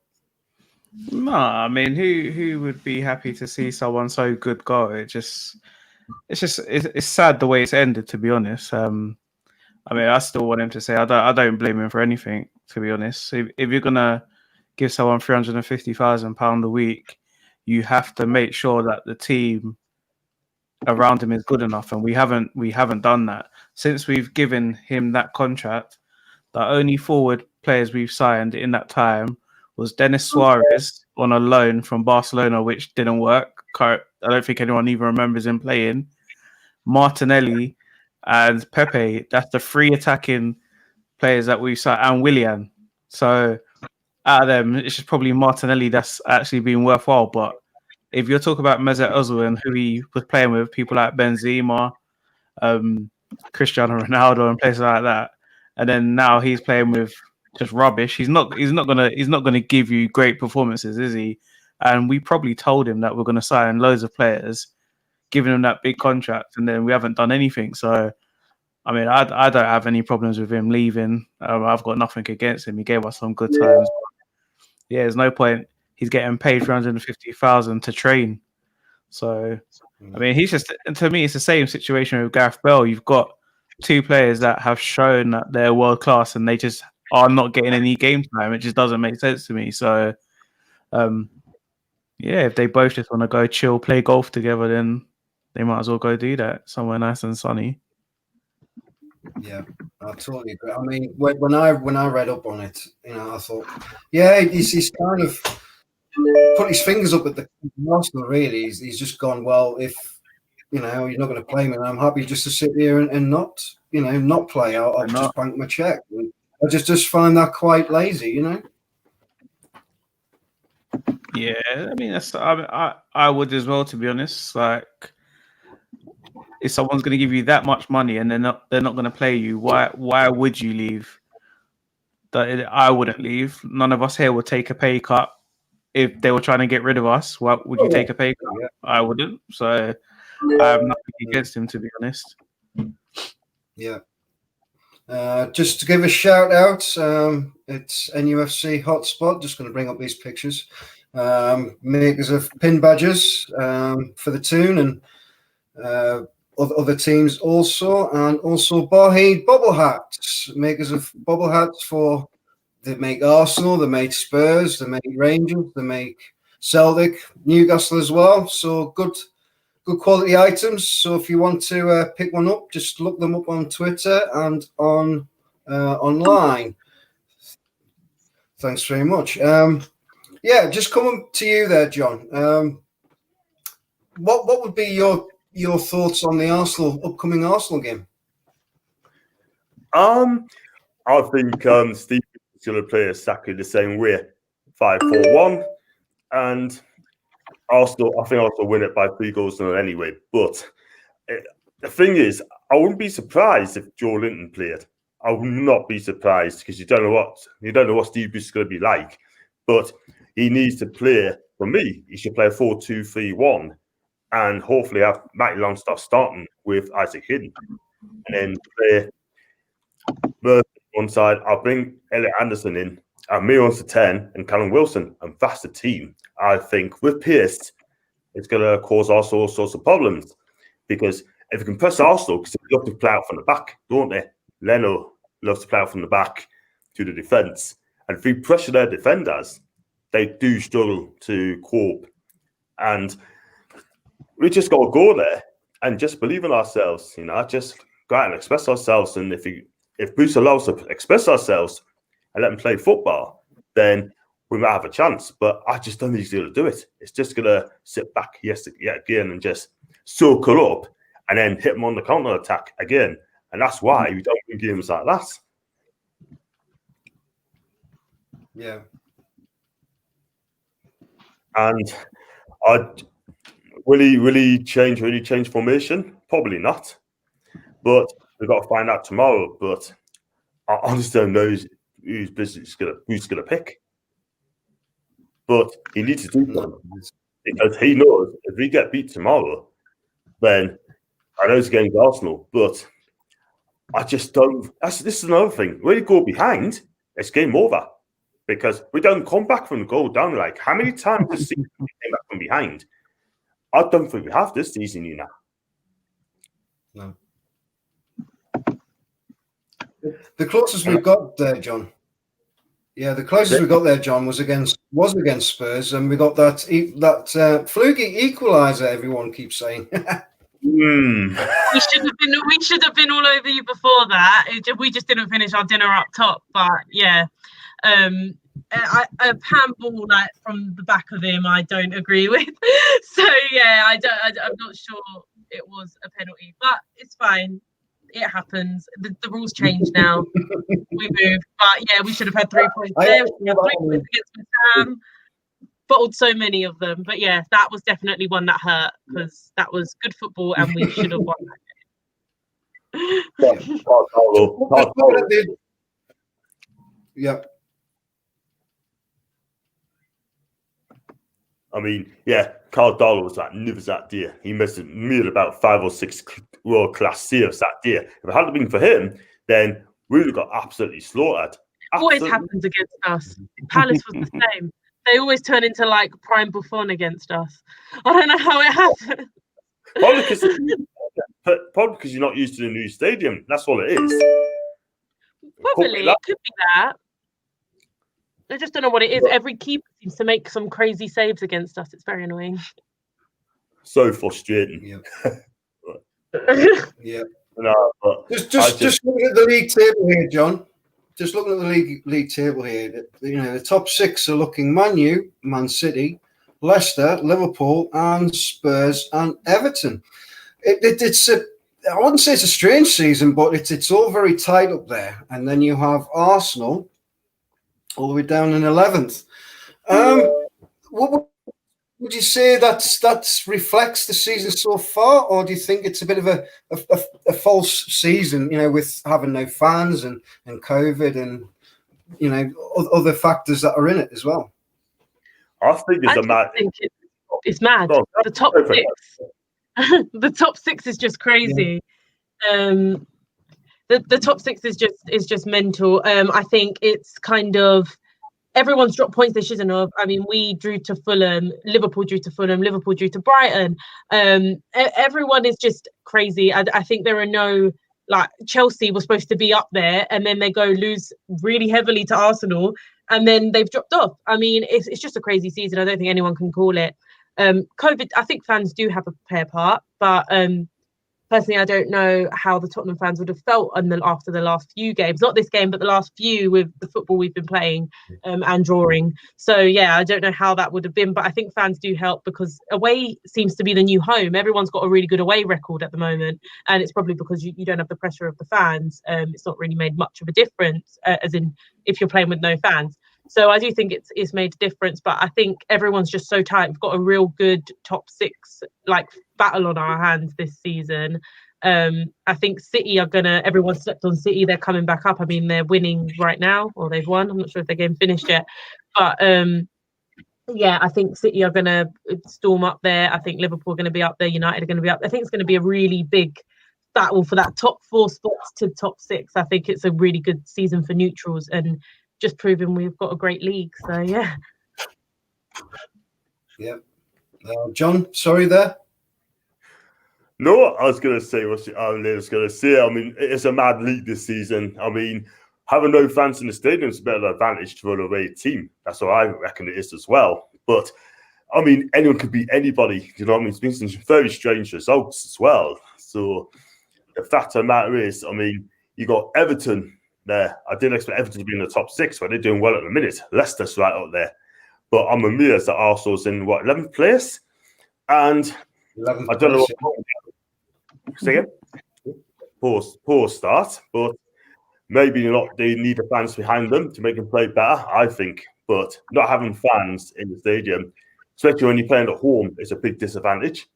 No, I mean, who would be happy to see someone so good go? It's sad the way it's ended, to be honest. I mean, I still want him to say I don't blame him for anything, to be honest. If you're gonna give someone £350,000 a week, you have to make sure that the team around him is good enough, and we haven't done that since we've given him that contract. The only forward players we've signed in that time was Denis Suarez on a loan from Barcelona, which didn't work. I don't think anyone even remembers him playing. Martinelli and Pepe. That's the 3 attacking players that we've signed, and Willian. So out of them, it's just probably Martinelli that's actually been worthwhile. But if you're talking about Mesut Ozil and who he was playing with, people like Benzema, Cristiano Ronaldo, and places like that, and then now he's playing with just rubbish. He's not gonna give you great performances, is he? And we probably told him that we're gonna sign loads of players, giving him that big contract, and then we haven't done anything. So, I mean, I don't have any problems with him leaving. I've got nothing against him. He gave us some good times. Yeah, there's no point. He's getting paid $350,000 to train. So, I mean, to me, it's the same situation with Gareth Bale. You've got 2 players that have shown that they're world class, and they just are not getting any game time. It just doesn't make sense to me. So, if they both just want to go chill, play golf together, then they might as well go do that somewhere nice and sunny. Yeah, I totally agree. I mean, when I read up on it, I thought, yeah, he's kind of put his fingers up at the Arsenal. Really, he's just gone. Well, if you're not going to play me, I'm happy just to sit here and not play. I'll just bank my check. I just find that quite lazy, Yeah, I mean, I would as well, to be honest. Like, if someone's going to give you that much money and they're not going to play you, why would you leave? I wouldn't leave. None of us here would take a pay cut if they were trying to get rid of us. Why would you take a pay cut? Yeah. I wouldn't. So I have nothing against him, to be honest. Yeah. Just to give a shout out, it's NUFC Hotspot. Just going to bring up these pictures. Makers of pin badges for the Toon and other teams also, and also Barheed bobble hats. Makers of bobble hats they make Arsenal, they make Spurs, they make Rangers, they make Celtic, Newcastle as well. So good quality items. So if you want to pick one up, just look them up on Twitter and on online. Thanks very much. Just coming to you there, John. What would be your thoughts on the upcoming Arsenal game? I think Steve is going to play exactly the same way, 5-4-1, and Arsenal. I think Arsenal win it by 3 goals to 0 anyway. But the thing is, I wouldn't be surprised if Joe Linton played. I would not be surprised because you don't know what Steve Bruce is going to be like. But he needs to play. For me, he should play 4-2-3-1. And hopefully have Matty Longstaff starting with Isaac Hidden. and then play Murphy one side. I'll bring Elliot Anderson in, and me onto 10, and Callum Wilson, and that's the team. I think with Pearce, it's going to cause Arsenal all sorts of problems, because if we can press Arsenal, because they love to play out from the back, don't they? Leno loves to play out from the back to the defence, and if we pressure their defenders, they do struggle to cope, and we just got to go there and just believe in ourselves, just go out and express ourselves. And if Bruce allows us to express ourselves and let them play football, then we might have a chance. But I just don't think he's going to do it. It's just going to sit back again and just soak it up and then hit them on the counter attack again. And that's why we don't win games like that. Yeah. And will he change formation? Probably not. But we've got to find out tomorrow. But I honestly don't know who's gonna pick. But he needs to do something, because he knows if we get beat tomorrow, then I know it's against Arsenal, but I just don't. This is another thing. When you go behind, it's game over, because we don't come back from the goal down. Like, how many times this season we came back from behind? I don't think we have this season, No. The closest we've got there, John. Yeah, the closest we got there, John, was against Spurs, and we got that fluky equaliser. Everyone keeps saying. We should have been all over you before that. We just didn't finish our dinner up top, but yeah. A handball like from the back of him, I don't agree with. So yeah, I'm not sure it was a penalty, but it's fine. It happens. The rules change now. We move, but yeah, we should have had 3 points there. We had 3 points against West Ham. Bottled so many of them, but yeah, that was definitely one that hurt, because that was good football and we should have won that game. Yeah. I mean, yeah, Carl Darlow was like nivers that day. He must have made about 5 or 6 world-class saves that day. If it hadn't been for him, then we would have got absolutely slaughtered. It always happens against us. Palace was the same. They always turn into like prime Buffon against us. I don't know how it happened. Probably because you're not used to the new stadium. That's all it is. Probably. It could be that. I just don't know what it is. Every keeper seems to make some crazy saves against us. It's very annoying. So frustrating. Yeah. No, but just looking at the league table here, John. Just looking at the league table here. The top 6 are looking Man U, Man City, Leicester, Liverpool, and Spurs and Everton. It's I wouldn't say it's a strange season, but it's all very tight up there. And then you have Arsenal all the way down in 11th. What would you say that reflects the season so far, or do you think it's a bit of a false season, with having no fans and COVID and other factors that are in it as well? I think it's mad. The top 6, the top 6 is just crazy. Yeah. The top 6 is just mental. I think it's kind of everyone's dropped points they shouldn't have. I mean, we drew to Fulham, Liverpool drew to Fulham, Liverpool drew to Brighton. Everyone is just crazy. I think there are no, like, Chelsea was supposed to be up there, and then they go lose really heavily to Arsenal, and then they've dropped off. I mean, it's just a crazy season. I don't think anyone can call it. COVID, I think fans do have a fair part, but personally, I don't know how the Tottenham fans would have felt after the last few games. Not this game, but the last few with the football we've been playing and drawing. So, yeah, I don't know how that would have been. But I think fans do help, because away seems to be the new home. Everyone's got a really good away record at the moment. And it's probably because you don't have the pressure of the fans. It's not really made much of a difference, as in if you're playing with no fans. So I do think it's made a difference, but I think everyone's just so tight. We've got a real good top 6 battle on our hands this season. I think City are everyone slept on City. They're coming back up. I mean, they're winning right now, or they've won. I'm not sure if their game finished yet, but yeah, I think City are gonna storm up there. I think Liverpool are going to be up there. United are going to be up there. I think it's going to be a really big battle for that top 4 spots to top 6. I think it's a really good season for neutrals and just proving we've got a great league. So yeah. Yeah. John, sorry there. No, I was going to say what I was going to say. I mean, it's a mad league this season. I mean, having no fans in the stadium is a better advantage to run away team. That's what I reckon it is as well. But I mean, anyone could beat anybody. You know what I mean? It's been some very strange results as well. So the fact of the matter is, I mean, you got Everton there. I didn't expect Everton to be in the top 6, but they're doing well at the minute. Leicester's right up there. But I'm amazed that Arsenal's in, 11th place? And I don't know what... Say again? Poor start, but maybe not. They need the fans behind them to make them play better, I think. But not having fans in the stadium, especially when you're playing at home, is a big disadvantage.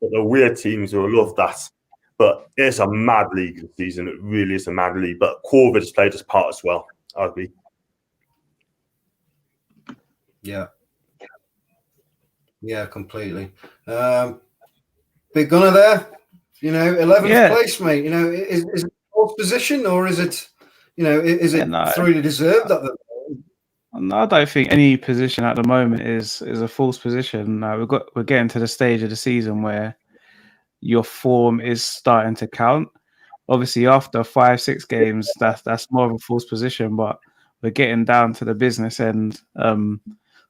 But the weird teams will love that. But it's a mad league this season. It really is a mad league. But COVID has played its part as well, I agree. Yeah. Yeah, completely. Big Gunner there. 11th place, mate. Is it a false position or is it, is it thoroughly deserved? No, I don't think any position at the moment is a false position. We're getting to the stage of the season where your form is starting to count. Obviously, after 5-6 games, that's more of a false position, but we're getting down to the business end.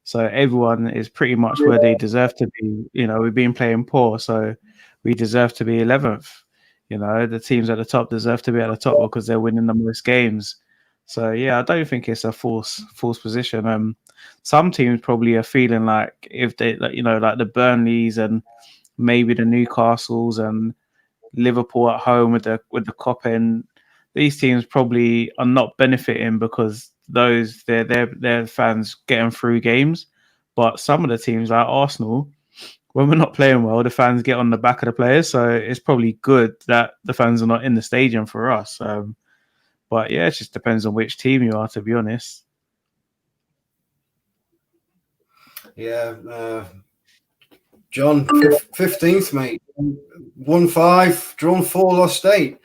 So everyone is pretty much where they deserve to be. We've been playing poor, so we deserve to be 11th. The teams at the top deserve to be at the top because they're winning the most games. So yeah, I don't think it's a false position. Some teams probably are feeling like if they, like the Burnleys and maybe the Newcastles and Liverpool at home with the Cop end, these teams probably are not benefiting because their fans getting through games. But some of the teams like Arsenal, when we're not playing well, the fans get on the back of the players. So it's probably good that the fans are not in the stadium for us. But yeah, it just depends on which team you are, to be honest. Yeah. John, 15th, mate. Won 5, drawn 4, lost 8.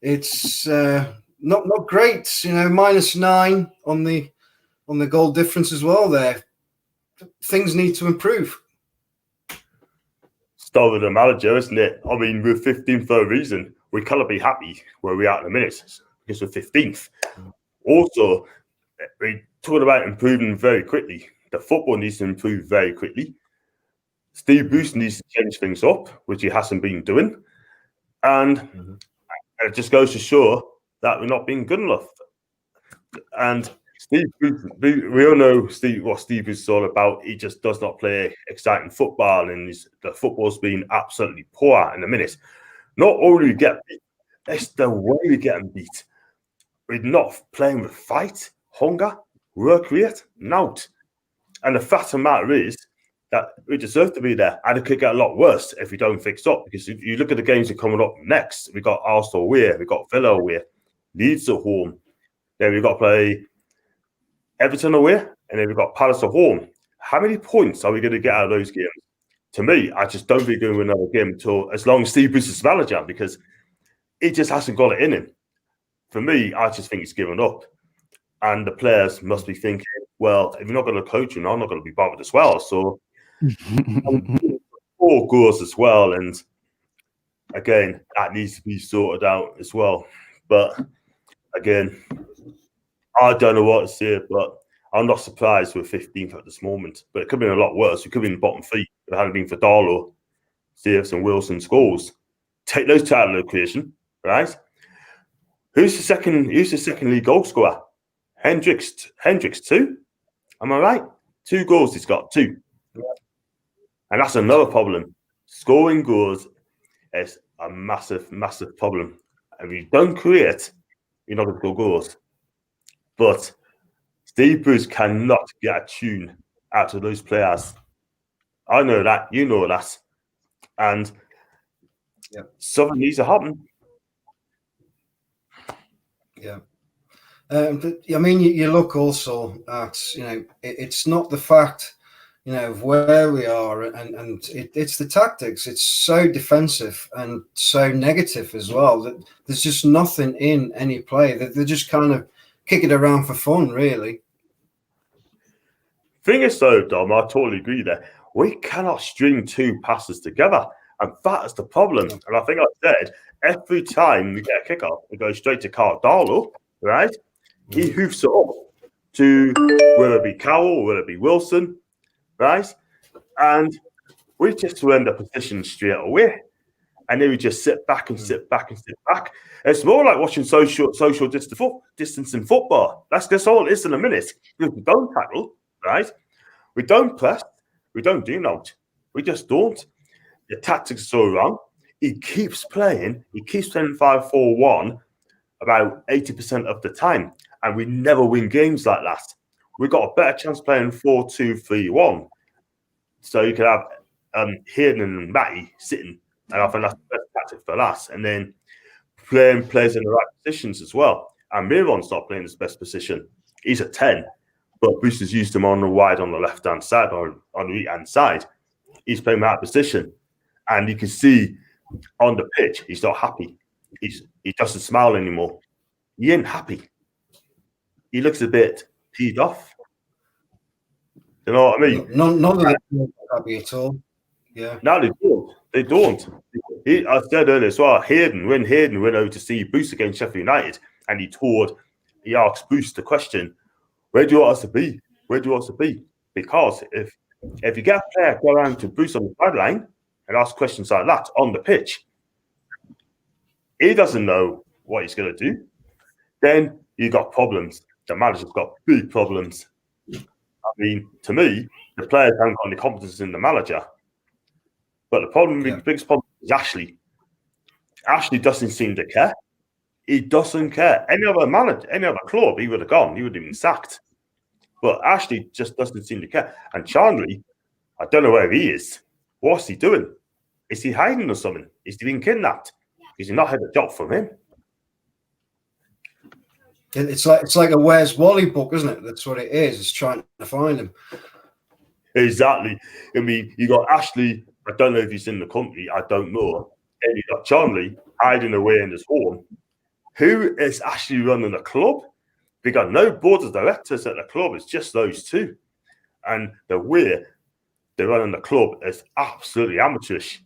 It's not great. -9 on the goal difference as well there. Things need to improve. Start with the manager, isn't it? I mean, we're 15th for a reason. We cannot be happy where we are at the minute because we're 15th. Also, we're talking about improving very quickly. The football needs to improve very quickly. Steve Bruce needs to change things up, which he hasn't been doing. And it just goes to show that we're not being good enough. And Steve Bruce, we all know what Steve Bruce is all about. He just does not play exciting football, and the football's been absolutely poor in a minute. Not only we get beat, it's the way we get beat. We're not playing with fight, hunger, work rate, nout. And the fact of the matter is that we deserve to be there. And it could get a lot worse if we don't fix up. Because if you look at the games that are coming up next, we've got Arsenal away, we've got Villa away, Leeds at home. Then we've got to play Everton away, and then we've got Palace at home. How many points are we going to get out of those games? To me, I just don't think we're going to win another game until as long as Steve Bruce is manager, because he just hasn't got it in him. For me, I just think he's given up. And the players must be thinking, well, if you're not going to coach him, I'm not going to be bothered as well. So 4 goals as well. And again, that needs to be sorted out as well. But again, I don't know what to say, but I'm not surprised we're 15th at this moment. But it could have been a lot worse. We could have been in the bottom 3 if it hadn't been for Darlow, Davis, and Wilson's goals. Take those two out of the equation, right? Who's the second league goal scorer? Hendricks 2. Am I right? 2 goals he's got, 2. Yeah. And that's another problem. Scoring goals is a massive, massive problem. And if you don't create, you're not going to score goals. But Steve Bruce cannot get a tune out of those players. I know that. You know that. And something needs to happen. Yeah. But I mean, you look also at, it's not the fact of where we are, and it's the tactics. It's so defensive and so negative as well that there's just nothing in any play. They're just kind of kick it around for fun, really. Thing is, though, Dom, I totally agree there. We cannot string two passes together, and that is the problem. And I think I said every time we get a kickoff, we go straight to Cardalo, right? He hoofs it up to whether it be Cowell, whether it be Wilson, right? And we just surrender position straight away. And then we just sit back and sit back and sit back. It's more like watching social distancing football. That's all it is in a minute. We don't tackle, right? We don't press. We don't do note. We just don't. The tactics are so wrong. He keeps playing 5-4-1 about 80% of the time. And we never win games like that. We've got a better chance playing 4-2-3-1. So you could have Hayden and Matty sitting. And I think that's the best tactic for us. And then playing players in the right positions as well. And Miron's not playing his best position. He's a 10. But Boosters used him on the wide on the left-hand side or on the right-hand side. He's playing that position. And you can see on the pitch, he's not happy. He doesn't smile anymore. He ain't happy. He looks a bit peed off. You know what I mean? None of them are happy at all. Yeah. No, they don't. They don't. I said earlier as well, when Hayden went over to see Boost against Sheffield United, and he asked Boost the question, where do you want us to be? Where do you want us to be? Because if you get a player go around to Boost on the sideline and ask questions like that on the pitch, he doesn't know what he's going to do. Then you got problems. The manager's got big problems. I mean, to me, the players haven't got any confidence in the manager. But the biggest problem is Ashley. Ashley doesn't seem to care. He doesn't care. Any other manager, any other club, he would have gone. He would have been sacked. But Ashley just doesn't seem to care. And Charlie, I don't know where he is. What's he doing? Is he hiding or something? Is he being kidnapped? Is he not had a job from him? It's like a Where's Wally book, isn't it? That's what it is. It's trying to find him. Exactly. I mean, you got Ashley. I don't know if he's in the country. I don't know. And you got Charlie hiding away in his home. Who is actually running the club? We got no board of directors at the club. It's just those two. And the way they're running the club is absolutely amateurish.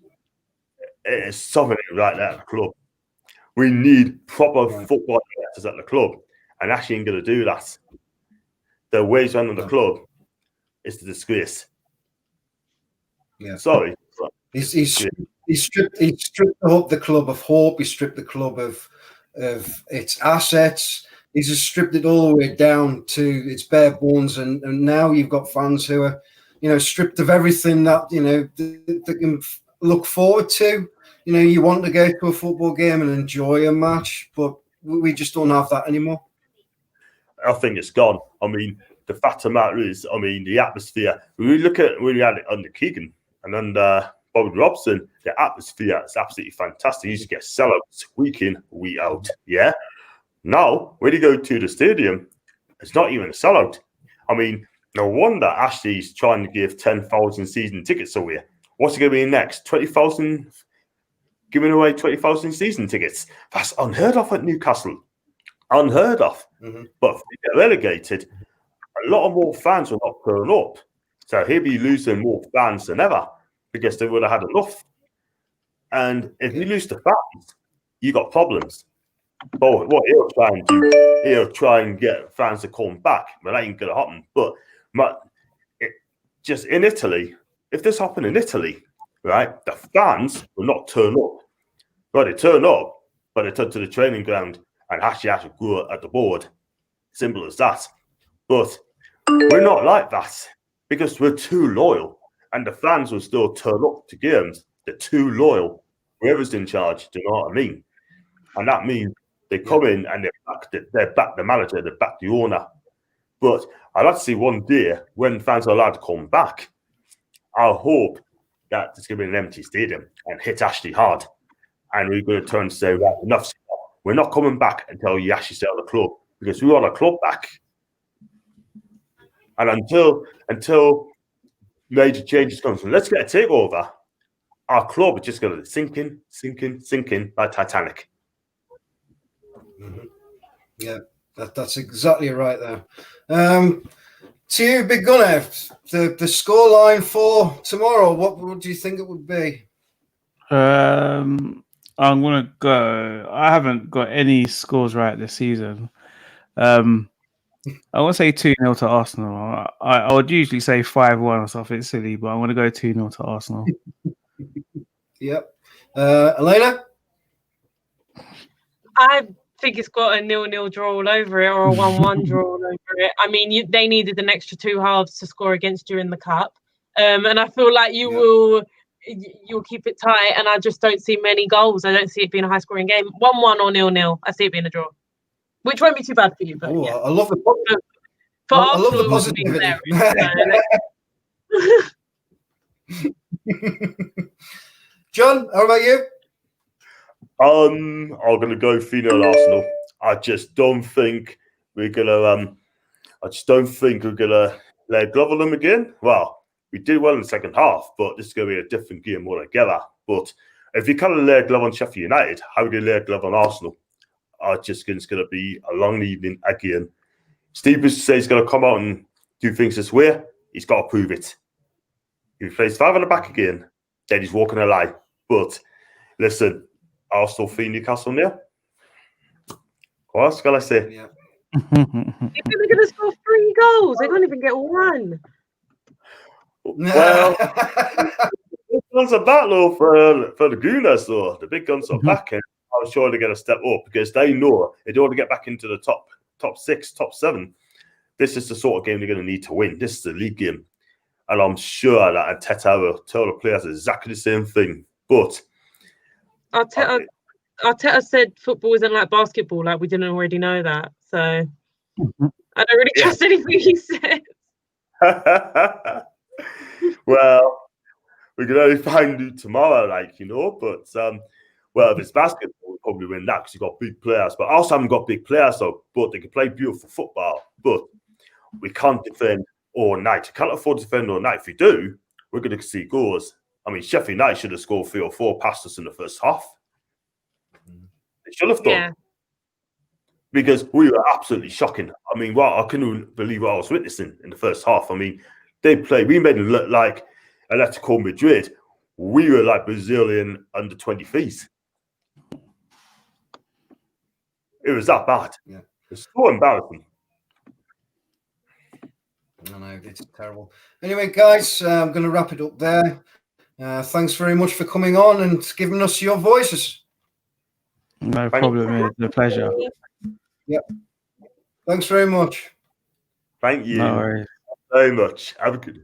It is something right there at the club. We need proper football directors at the club. And Ashley ain't going to do that. The way he's running the club is the disgrace. Yeah. Sorry. He's stripped the club of hope. He stripped the club of its assets. He's just stripped it all the way down to its bare bones, and now you've got fans who are, stripped of everything that they can look forward to. You want to go to a football game and enjoy a match, but we just don't have that anymore. I think it's gone. I mean, the fact of the matter is, the atmosphere. When we look at when we had it under Keegan and under Bobby Robson, the atmosphere is absolutely fantastic. You used to get sellouts week in, week out. Yeah. Now, when you go to the stadium, it's not even a sellout. I mean, no wonder Ashley's trying to give 10,000 season tickets away. What's it going to be next? 20,000, giving away 20,000 season tickets. That's unheard of at Newcastle. Unheard of. Mm-hmm. But if we get relegated, a lot of more fans will not turn up. So he'll be losing more fans than ever because they would have had enough. And if you lose the fans, you got problems. But what he'll try and do, he'll try and get fans to come back. But that ain't going to happen. But just in Italy, if this happened in Italy, right, the fans will not turn up. Well, they turn up, but they turn to the training ground and actually have to go at the board. Simple as that. But we're not like that because we're too loyal. And the fans will still turn up to games. They're too loyal. Whoever's in charge, do you know what I mean? And that means they come in and they back the manager, they back the owner. But I'd like to see one day when fans are allowed to come back, I hope that there's going to be an empty stadium and hit Ashley hard. And we're going to turn and say, right, enough. We're not coming back until you actually sell the club because we want a club back. And until major changes comes from. Let's get a takeover. Our club is just going to sink in like Titanic. Mm-hmm. Yeah, that's exactly right there. To you, Big Gunner, the scoreline for tomorrow, what do you think it would be? I'm gonna go. I haven't got any scores right this season. I want to say 2-0 to Arsenal. I would usually say 5-1 or something silly, but I'm going to go 2-0 to Arsenal. Yep. Elena? I think it's got a 0-0 draw all over it, or a 1-1 draw all over it. I mean, they needed an extra 2 halves to score against you in the cup, and I feel like you'll keep it tight. And I just don't see many goals. I don't see it being a high-scoring game. 1-1 or 0-0. I see it being a draw, which won't be too bad for you. But yeah. I love the for I love Arsenal, the positivity. John, how about you? I'm gonna go 3-0 Arsenal. I just don't think we're gonna let go of them again. Well, we did well in the second half, but this is gonna be a different game altogether. But if you kind of lay a glove on Sheffield United, how are we gonna lay a glove on Arsenal? I just think it's gonna be a long evening again. Steve says he's gonna come out and do things this way. He's got to prove it. If he plays 5 on the back again, then he's walking a lie. But listen, Arsenal 3 Newcastle nil. What else can I say? Yeah. They're going to score 3 goals. They can't even get 1. Well, the guns are back though for the Gooners though. The big guns are back, and I'm sure they're going to step up because they know they don't want to get back into the top 6, top 7. This is the sort of game they're going to need to win. This is the league game, and I'm sure that Arteta will tell the players exactly the same thing. But Arteta said football isn't like basketball. Like we didn't already know that, so I don't really trust anything he says. Well, we can only find you tomorrow, But if it's basketball, we'll probably win that because you've got big players. But also haven't got big players, but they can play beautiful football. But we can't defend all night. You can't afford to defend all night. If we do, we're going to see goals. I mean, Sheffield United should have scored 3 or 4 past us in the first half. They should have done. Yeah. Because we were absolutely shocking. I mean, I couldn't believe what I was witnessing in the first half. I mean, we made it look like Atletico Madrid. We were like Brazilian under 23s. It was that bad. Yeah. It's so embarrassing. I know, it's terrible. Anyway, guys, I'm going to wrap it up there. Thanks very much for coming on and giving us your voices. No problem. It's a pleasure. Yep. Thanks very much. Thank you. No worries. Very much. Have a good